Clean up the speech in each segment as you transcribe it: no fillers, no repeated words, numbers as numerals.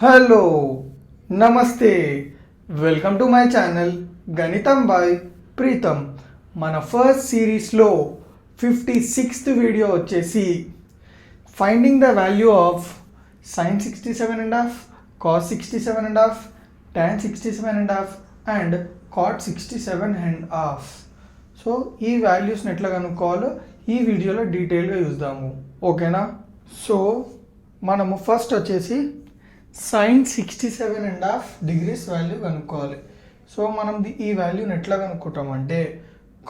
Hello నమస్తే welcome to my channel గణితం by Pritam. మన ఫస్ట్ సిరీస్లో 56th వీడియో వచ్చేసి finding the value of sin 67.5, cos 67.5, tan 67.5 and cot 67.5. So ఈ వాల్యూస్ని ఎట్లా కనుక్కోవాలో ఈ వీడియోలో డీటెయిల్గా చూద్దాము, ఓకేనా? సో మనము ఫస్ట్ వచ్చేసి sin 67.5 డిగ్రీస్ వాల్యూ కనుక్కోవాలి. సో మనం ఈ వాల్యూని ఎట్లా కనుక్కుంటామంటే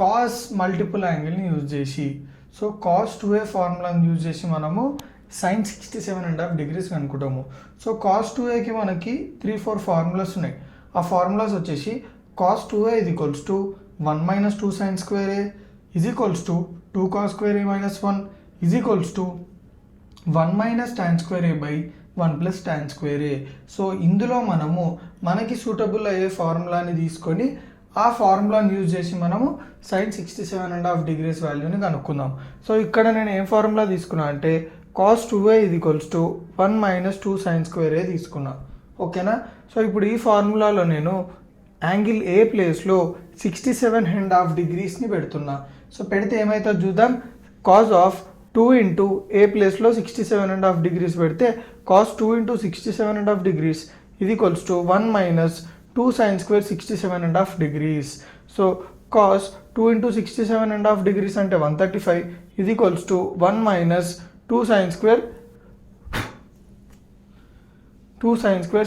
కాస్ మల్టిపుల్ యాంగిల్ని యూజ్ చేసి, సో కాస్ 2a ఫార్ములాని యూజ్ చేసి మనము sin 67.5 డిగ్రీస్ కనుక్కుంటాము. సో కాస్ 2aకి మనకి 3-4 ఫార్ములాస్ ఉన్నాయి. ఆ ఫార్ములాస్ వచ్చేసి cos 2a is equals to 1 minus 2 sin square a is equals to 2 cos square a minus 1 is equals to 1 minus tan square a by 1 plus tan square a. So ఇందులో మనము మనకి suitable అయ్యే ఫార్ములాని తీసుకొని ఆ ఫార్ములాని use చేసి మనము sin 67.5 degrees వాల్యూని కనుక్కుందాం. సో ఇక్కడ నేను ఏం ఫార్ములా తీసుకున్నా అంటే cos 2a is equals to 1 minus 2 sin square a తీసుకున్నా, ఓకేనా? సో ఇప్పుడు ఈ ఫార్ములాలో నేను యాంగిల్ ఏ ప్లేస్లో 67.5 డిగ్రీస్ని పెడుతున్నా. సో పెడితే ఏమవుతుందో చూద్దాం. కాస్ ఆఫ్ 2 ఇంటూ ఏ ప్లేస్లో 67.5 డిగ్రీస్ పెడితే కాస్ 2 ఇంటూ 67.5 డిగ్రీస్ ఇది equals to 1 minus 2 sine square 67.5 degrees. So cos 2 into 67.5 degrees అంటే 135 ఇది equals to 1 minus 2 sine square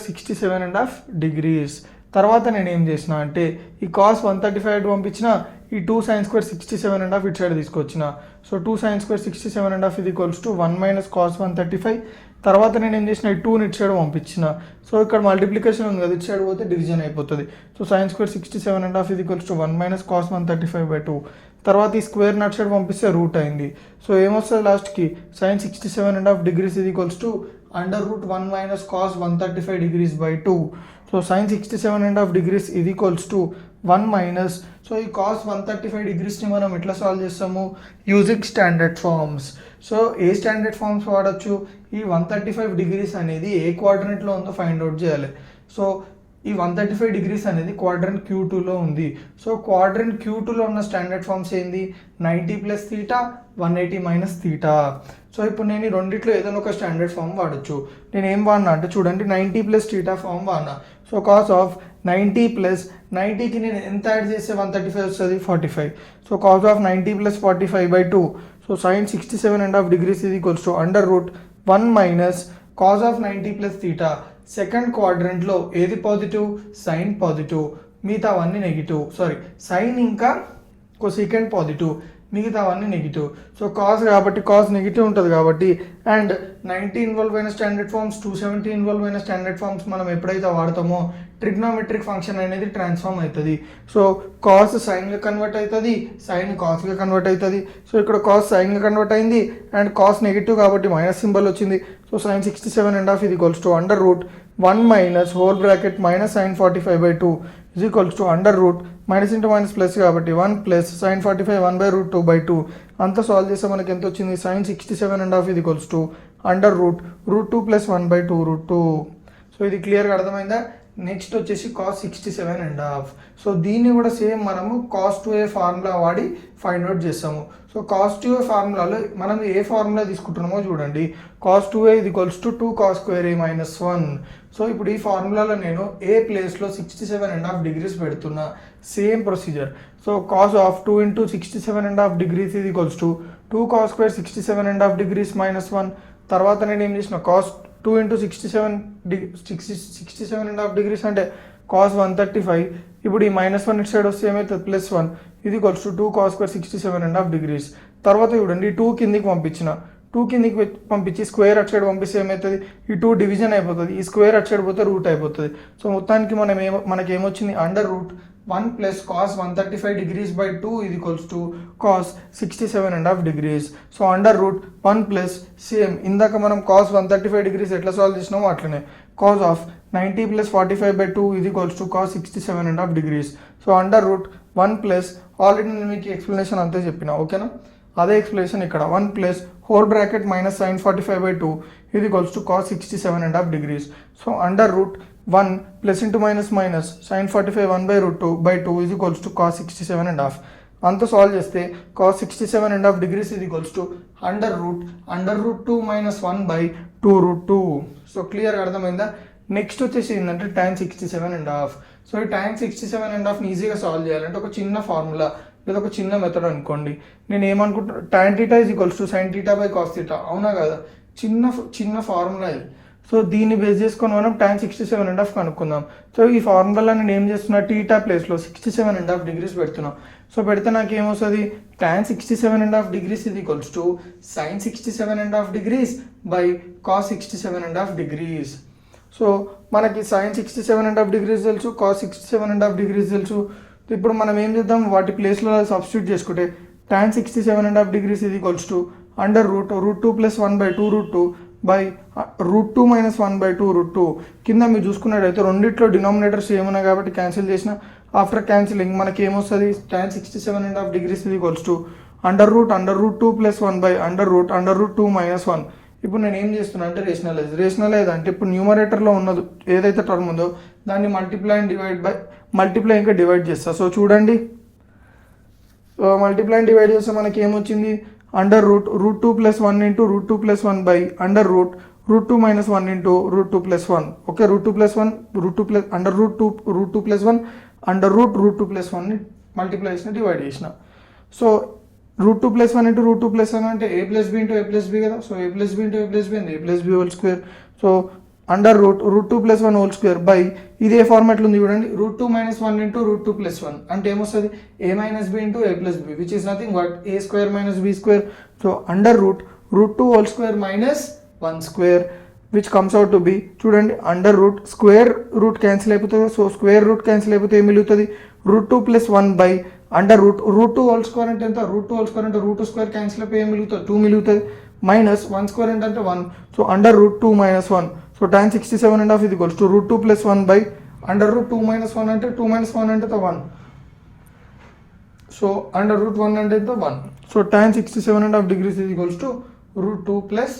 67.5 degrees. తర్వాత నేను ఏం చేసిన అంటే ఈ కాస్ 135 అటు పంపించిన, ఈ 2 sin square 67.5 ఇటు సైడ్ తీసుకొచ్చిన. సో 2 sin square 67.5 ఇది ఈక్వల్స్ టు 1 మైనస్ కాస్ 135. తర్వాత నేను ఏం చేసిన ఈ 2ని ఇటు సైడ్ పంపించిన. సో ఇక్కడ మల్టిప్లికేషన్ ఉంది కదా, ఇటు సైడ్ పోతే డివిజన్ అయిపోతుంది. సో sin square 67.5 ఇది ఈక్వల్స్ టు 1 మైనస్ కాస్ 135/2. తర్వాత ఈ స్క్వేర్ అటు సైడ్ పంపిస్తే రూట్ అయింది. సో ఏమొస్తుంది లాస్ట్కి sin 67.5 డిగ్రీస్ ఇది equals to √1 minus cos 135 degrees by 2. So sin 67.5 degrees ఇది ఈక్వల్స్ టు 1 మైనస్, సో ఈ కాస్ 135 డిగ్రీస్ని మనం ఎట్లా సాల్వ్ చేస్తాము? Using standard forms. సో ఏ స్టాండర్డ్ ఫార్మ్స్ వాడచ్చు? ఈ 135 డిగ్రీస్ అనేది ఏ క్వాడ్రంట్లో ఉందో ఫైండ్ అవుట్ చేయాలి. సో ఈ 135 డిగ్రీస్ అనేది క్వాడ్రంట్ Q2లో ఉంది. సో క్వాడ్రంట్ Q2లో ఉన్న స్టాండర్డ్ ఫార్మ్స్ ఏంది? 90 plus theta 180 minus theta. So ఇప్పుడు నేను ఈ రెండిట్లో ఏదైనా ఒక స్టాండర్డ్ ఫామ్ వాడచ్చు. నేను ఏం వాడినా అంటే చూడండి, 90 ప్లస్ తీటా ఫామ్ వాడినా. సో కాస్ ఆఫ్ 90 ప్లస్ 90కి నేను ఎంత యాడ్ చేస్తే 135 వస్తుంది? 45. So cos of 90 plus 45/2. So sin 67.5 degrees ఇది equals to √1 minus cos of 90 plus theta. Second క్వాడ్రంట్లో ఏది పాజిటివ్? సైన్ పాజిటివ్, మిగతావన్నీ నెగిటివ్. సైన్ ఇంకా కొసెకండ్ పాజిటివ్, మిగతావన్నీ నెగిటివ్. సో కాస్ కాబట్టి కాస్ నెగిటివ్ ఉంటుంది కాబట్టి, అండ్ 90 ఇన్వాల్వ్ అయిన స్టాండర్డ్ ఫార్మ్స్ 270 ఇన్వాల్వ్ అయిన స్టాండర్డ్ ఫార్మ్స్ మనం ఎప్పుడైతే వాడతామో ట్రిగ్నోమెట్రిక్ ఫంక్షన్ అనేది ట్రాన్స్ఫార్మ్ అవుతుంది. సో కాస్ సైన్గా కన్వర్ట్ అవుతుంది, సైన్ కాస్గా కన్వర్ట్ అవుతుంది. సో ఇక్కడ కాస్ సైన్గా కన్వర్ట్ అయింది అండ్ కాస్ నెగిటివ్ కాబట్టి మైనస్ సింబల్ వచ్చింది. సో sin 67.5 ఇది equals to √1 minus hole bracket minus sin 45/2 is equals to minus into minus plus కాబట్టి 1 ప్లస్ sin 45 1/√2/2. అంతా solve చేస్తే మనకి ఎంత వచ్చింది? sin 67.5 ఇది ఈక్వల్స్ టు √2 ప్లస్ 1/2√2. సో ఇది క్లియర్గా అర్థమైందా? నెక్స్ట్ వచ్చేసి కాస్ 67.5. సో దీన్ని కూడా సేమ్ మనము కాస్ 2a ఫార్ములా వాడి ఫైండ్ అవుట్ చేస్తాము. సో కాస్ 2a ఫార్ములాలో మనం ఏ ఫార్ములా తీసుకుంటున్నామో చూడండి. కాస్ 2a ఇది equals to 2 cos square a minus 1. So ఇప్పుడు ఈ ఫార్ములాలో నేను ఏ ప్లేస్లో 67.5 డిగ్రీస్ పెడుతున్నా. Same procedure. So cos of 2 into 67.5 degrees ఇది equals to 2 cos square 67.5 degrees minus 1. తర్వాత నేను ఏం చేసిన కాస్ 2 ఇంటూ 67.5 డిగ్రీస్ అంటే కాస్ 135. ఇప్పుడు ఈ మైనస్ 1 ఇటు సైడ్ వస్తే ఏమవుతుంది? ప్లస్ 1 ఇది equals to 2 cos square 67.5 degrees. తర్వాత చూడండి 2 కిందికి పంపించిన, 2 కిందికి పంపించి స్క్వేర్ అటు సైడ్ పంపిస్తే ఏమవుతుంది? ఈ 2 డివిజన్ అయిపోతుంది, ఈ స్క్వేర్ అటు సైడ్ పోతే రూట్ అయిపోతుంది. సో మొత్తానికి మనకి ఏమొచ్చింది? √1 ప్లస్ కాస్ 135 డిగ్రీస్ బై 2 ఇది equals to cos 67.5 degrees. So √1 plus same ఇందాక మనం కాస్ 135 డిగ్రీస్ ఎట్లా సాల్వ్ చేసినామో అట్లనే కాస్ ఆఫ్ 90 ప్లస్ 45/2 ఇది equals to cos 67.5 degrees. So √1 plus already నేను మీకు ఎక్స్ప్లెనేషన్ అంతే చెప్పిన, ఓకేనా? అదే ఎక్స్ప్లెనేషన్ ఇక్కడ 1 plus whole bracket minus sin 45/2 ఇది equals to cos 67.5 degrees. So under root 1 plus into minus minus sine 45 1/√2/2 is equals to cos 67.5. అంత సాల్వ్ చేస్తే కాస్ 67.5 degrees ఇది equals to under root 2 minus 1/2√2. So క్లియర్గా అర్థమైందా? Next వచ్చేసి ఏంటంటే tan 67.5. So ఈ tan 67.5ని ఈజీగా సాల్వ్ చేయాలంటే ఒక చిన్న ఫార్ములా లేదా ఒక చిన్న మెథడ్ అనుకోండి. నేను ఏమనుకుంటున్నా, tan θ is equals to sin θ cos θ, అవునా కదా? చిన్న ఫార్ములా ఇది. సో దీన్ని బేస్ చేసుకొని మనం tan 67.5 కనుక్కుందాం. సో ఈ ఫార్ములా నేను ఏం చేస్తున్నా, θ ప్లేస్లో 67.5 degrees పెడుతున్నా. సో పెడితే నాకు ఏమొస్తుంది, tan 67.5 degrees ఇది equals to sin 67.5 degrees by cos 67.5 degrees. So మనకి sin 67.5 degrees తెలుసు, cos 67.5 degrees తెలుసు. ఇప్పుడు మనం ఏం చేద్దాం, వాటి ప్లేస్లో సబ్స్టిట్యూట్ చేసుకుంటే tan 67.5 degrees ఇది equals to under root 2 plus 1/2√2 by √2 minus 1/2√2. కింద మీరు చూసుకున్నట్టయితే రెండిట్లో డినామినేటర్స్ ఏమున్నాయి కాబట్టి క్యాన్సిల్ చేసిన ఆఫ్టర్ క్యాన్సిలింగ్ మనకి ఏమొస్తుంది, tan 67.5 degrees ఇది equals to under root 2 plus 1/√2 minus 1. ఇప్పుడు నేను ఏం చేస్తున్నా అంటే రేషనలైజ్ అంటే ఇప్పుడు న్యూమరేటర్లో ఉన్నది ఏదైతే టర్మ్ ఉందో దాన్ని మల్టిప్లై ఇంకా డివైడ్ చేస్తా. సో చూడండి, మల్టిప్లై డివైడ్ చేస్తే మనకి ఏమొచ్చింది, under root 2 plus 1 into √2 plus 1 by under root √2 minus 1 into √2 plus 1. Okay, √2 plus 1 √2 plus under root 2 √2 plus 1 under root √2 plus 1ని మల్టిప్లై చేసిన డివైడ్ చేసిన. సో √2 ప్లస్ 1 ఇంటూ √2 ప్లస్ 1 అంటే a plus B into a plus B కదా. So a plus B into a plus B a plus B whole square. So under root √2 plus 1 whole square by ఇదే ఫార్మాట్లో ఉంది చూడండి, √2 minus 1 into √2 plus 1 అంటే ఏమొస్తుంది, a minus B into a plus B which is nothing but a square minus b square. So under root √2 whole square minus 1 square which comes out to be, చూడండి under root square root cancel అయిపోతుంది. So square root cancel అయిపోతే ఏం మిగులుతుంది, √2 plus 1 by under root √2 whole square అంటే ఎంత, √2 whole square అంటే √2 square cancel అయిపోయి ఏం మిగులుతుంది, 2 మిగులుతుంది మైనస్ 1 స్క్వేర్ అంటే 1. So under root 2 minus 1. So tan 67.5 ఇది equals to √2 plus 1 by under root 2 minus 1 అంటే 2 మైనస్ 1 అంటే 1. సో అండర్ రూట్ 1 అంటే 1. సో tan 67.5 degrees ఇది ఈక్వల్స్ టు √2 ప్లస్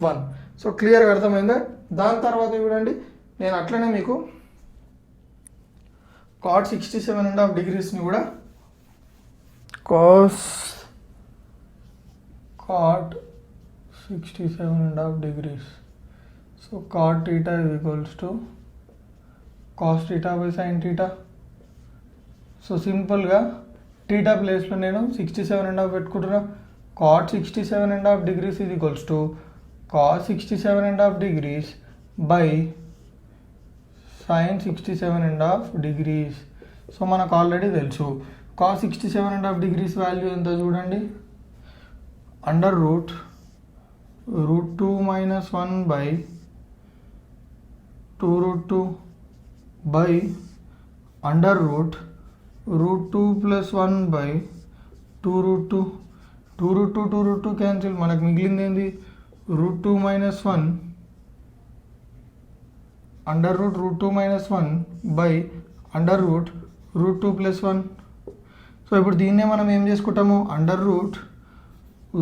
1. సో క్లియర్గా అర్థమైందా? దాని తర్వాత చూడండి, నేను అట్లనే మీకు cot 67.5 degreesని కూడా cot 67.5 degrees. So cot θ is equals to cos θ by sin θ. So సింపుల్గా θ ప్లేస్లో నేను 67.5 పెట్టుకుంటున్నా. cot 67.5 degrees is equals to cos 67.5 degrees by sin 67.5 degrees. So మనకు ఆల్రెడీ తెలుసు cos 67.5 degrees వాల్యూ ఎంత చూడండి, under root √2 minus 1 by 2√2 by under root √2 plus 1 by 2√2. 2√2 cancel, మనకు మిగిలింది ఏంది, √2 minus 1 under root √2 minus 1 by under root √2 plus 1. So ఇప్పుడు దీన్నే మనం ఏం చేసుకుంటాము, under root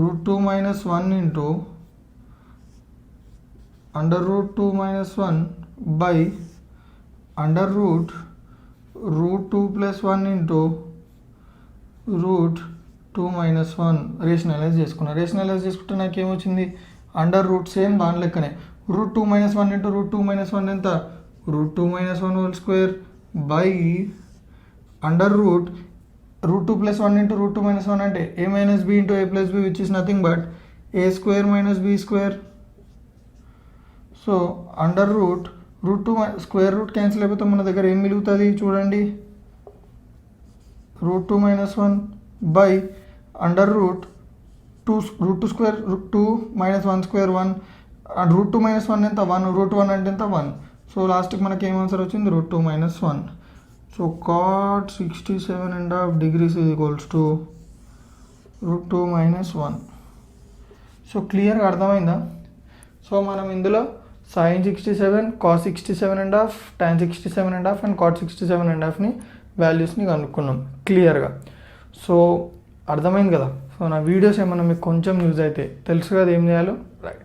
√2 minus 1 into under root 2 minus 1 by under root √2 plus 1 into √2 minus 1 rationalise చేసుకుంటే నాకు ఏమొచ్చింది, అండర్ రూట్ సేమ్ దాని లెక్కనే √2 మైనస్ 1 ఇంటూ √2 మైనస్ 1 ఎంత, √2 minus 1 whole square by under root √2 plus 1 into √2 minus 1 అంటే a minus b into a plus b which is nothing but a square minus b square. So under root √2 square root cancel అయిపోతే మన దగ్గర ఏం మిగులుతుంది చూడండి, √2 minus 1 by under root √2 square 2 minus 1 square 1 √2 minus 1 ఎంత 1, √1 అంటే ఎంత 1. సో లాస్ట్కి మనకి ఏం ఆన్సర్ వచ్చింది, √2 minus 1. So cot 67.5 degrees is equals to √2 minus 1. So క్లియర్గా అర్థమైందా? సో మనం ఇందులో sin 67, cos 67.5, tan 67.5 and cot 67.5ని వాల్యూస్ని కనుక్కున్నాం క్లియర్గా. సో అర్థమైంది కదా. సో నా వీడియోస్ ఏమన్నా మీకు కొంచెం యూజ్ అయితే తెలుసు కదా ఏం చేయాలో, రైట్.